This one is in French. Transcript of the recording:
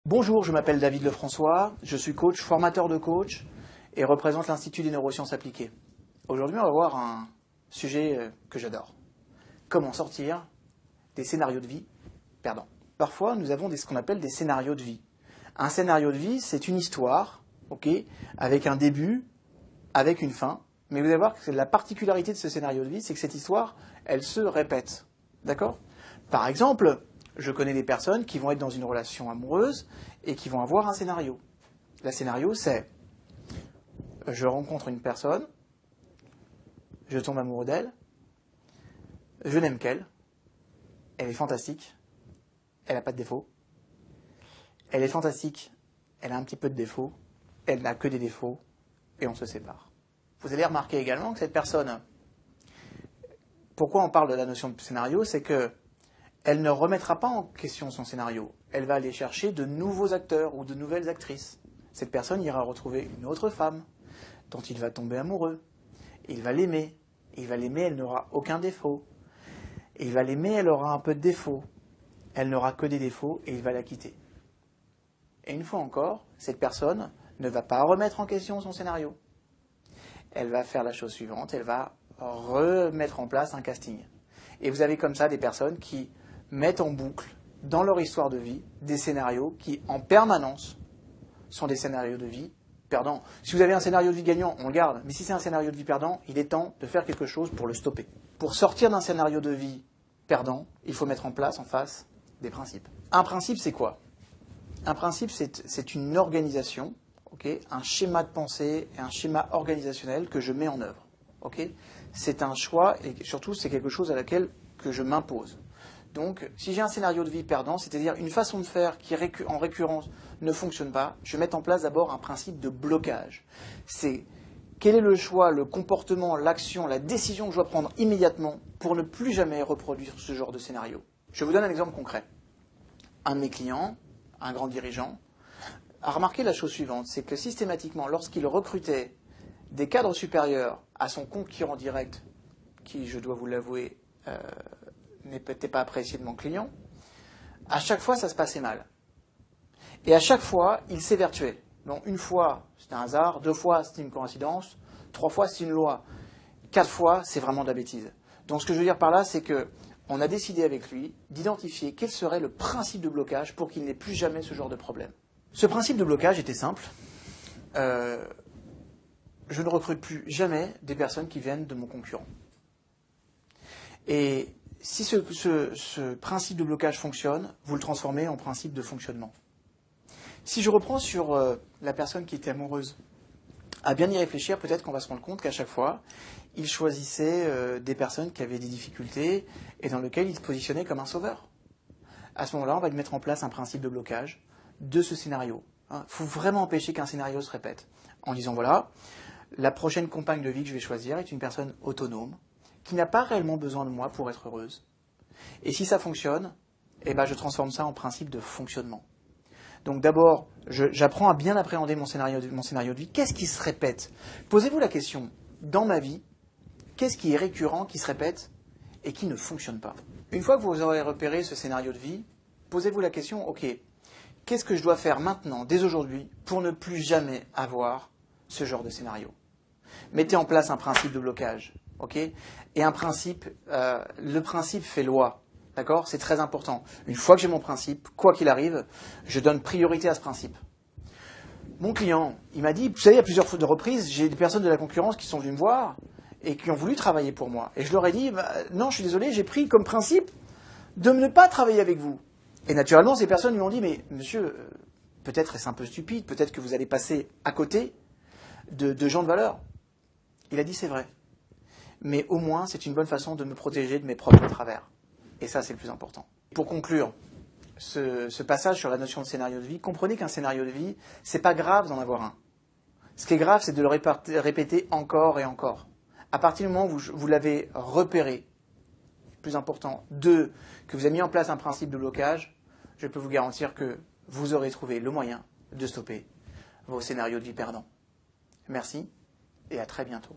Bonjour, je m'appelle David Lefrançois, je suis coach, formateur de coach et représente l'Institut des neurosciences appliquées. Aujourd'hui, on va voir un sujet que j'adore. Comment sortir des scénarios de vie perdants. Parfois, nous avons ce qu'on appelle des scénarios de vie. Un scénario de vie, c'est une histoire, avec un début, avec une fin. Mais vous allez voir que la particularité de ce scénario de vie, c'est que cette histoire, elle se répète. D'accord ? Par exemple, je connais des personnes qui vont être dans une relation amoureuse et qui vont avoir un scénario. Le scénario, c'est je rencontre une personne, je tombe amoureux d'elle, je n'aime qu'elle, elle est fantastique, elle n'a pas de défaut, elle est fantastique, elle a un petit peu de défaut, elle n'a que des défauts, et on se sépare. Vous allez remarquer également que cette personne, pourquoi on parle de la notion de scénario, c'est que elle ne remettra pas en question son scénario. Elle va aller chercher de nouveaux acteurs ou de nouvelles actrices. Cette personne ira retrouver une autre femme dont il va tomber amoureux. Il va l'aimer. Il va l'aimer, elle n'aura aucun défaut. Il va l'aimer, elle aura un peu de défaut. Elle n'aura que des défauts et il va la quitter. Et une fois encore, cette personne ne va pas remettre en question son scénario. Elle va faire la chose suivante, elle va remettre en place un casting. Et vous avez comme ça des personnes qui mettent en boucle, dans leur histoire de vie, des scénarios qui, en permanence, sont des scénarios de vie perdants. Si vous avez un scénario de vie gagnant, on le garde. Mais si c'est un scénario de vie perdant, il est temps de faire quelque chose pour le stopper. Pour sortir d'un scénario de vie perdant, il faut mettre en place, en face, des principes. Un principe, c'est quoi ? Un principe, c'est une organisation, un schéma de pensée et un schéma organisationnel que je mets en œuvre. C'est un choix et surtout, c'est quelque chose à laquelle que je m'impose. Donc, si j'ai un scénario de vie perdant, c'est-à-dire une façon de faire qui en récurrence ne fonctionne pas, je vais mettre en place d'abord un principe de blocage. C'est quel est le choix, le comportement, l'action, la décision que je dois prendre immédiatement pour ne plus jamais reproduire ce genre de scénario. Je vous donne un exemple concret. Un de mes clients, un grand dirigeant, a remarqué la chose suivante, c'est que systématiquement, lorsqu'il recrutait des cadres supérieurs à son concurrent direct, qui, je dois vous l'avouer, n'était pas apprécié de mon client, à chaque fois, ça se passait mal. Et à chaque fois, il s'évertuait. Donc, une fois, c'était un hasard, 2 fois, c'était une coïncidence, 3 fois, c'est une loi, 4 fois, c'est vraiment de la bêtise. Donc, ce que je veux dire par là, c'est qu'on a décidé avec lui d'identifier quel serait le principe de blocage pour qu'il n'ait plus jamais ce genre de problème. Ce principe de blocage était simple. Je ne recrute plus jamais des personnes qui viennent de mon concurrent. Et si ce principe de blocage fonctionne, vous le transformez en principe de fonctionnement. Si je reprends sur la personne qui était amoureuse, à bien y réfléchir, peut-être qu'on va se rendre compte qu'à chaque fois, il choisissait des personnes qui avaient des difficultés et dans lesquelles il se positionnait comme un sauveur. À ce moment-là, on va lui mettre en place un principe de blocage de ce scénario. Il faut vraiment empêcher qu'un scénario se répète. En disant, voilà, la prochaine compagne de vie que je vais choisir est une personne autonome, qui n'a pas réellement besoin de moi pour être heureuse. Et si ça fonctionne, je transforme ça en principe de fonctionnement. Donc d'abord, j'apprends à bien appréhender mon scénario de vie. Qu'est-ce qui se répète ? Posez-vous la question, dans ma vie, qu'est-ce qui est récurrent, qui se répète et qui ne fonctionne pas ? Une fois que vous aurez repéré ce scénario de vie, posez-vous la question, qu'est-ce que je dois faire maintenant, dès aujourd'hui, pour ne plus jamais avoir ce genre de scénario ? Mettez en place un principe de blocage. Et un principe, le principe fait loi, d'accord ? C'est très important. Une fois que j'ai mon principe, quoi qu'il arrive, je donne priorité à ce principe. Mon client, il m'a dit, vous savez, à plusieurs fois de reprises, j'ai des personnes de la concurrence qui sont venues me voir et qui ont voulu travailler pour moi. Et je leur ai dit, non, je suis désolé, j'ai pris comme principe de ne pas travailler avec vous. Et naturellement, ces personnes lui ont dit, mais monsieur, peut-être est-ce un peu stupide, peut-être que vous allez passer à côté de gens de valeur. Il a dit, c'est vrai. Mais au moins, c'est une bonne façon de me protéger de mes propres travers. Et ça, c'est le plus important. Pour conclure ce passage sur la notion de scénario de vie, comprenez qu'un scénario de vie, c'est pas grave d'en avoir un. Ce qui est grave, c'est de le répéter encore et encore. À partir du moment où vous l'avez repéré, plus important, 2, que vous avez mis en place un principe de blocage, je peux vous garantir que vous aurez trouvé le moyen de stopper vos scénarios de vie perdants. Merci et à très bientôt.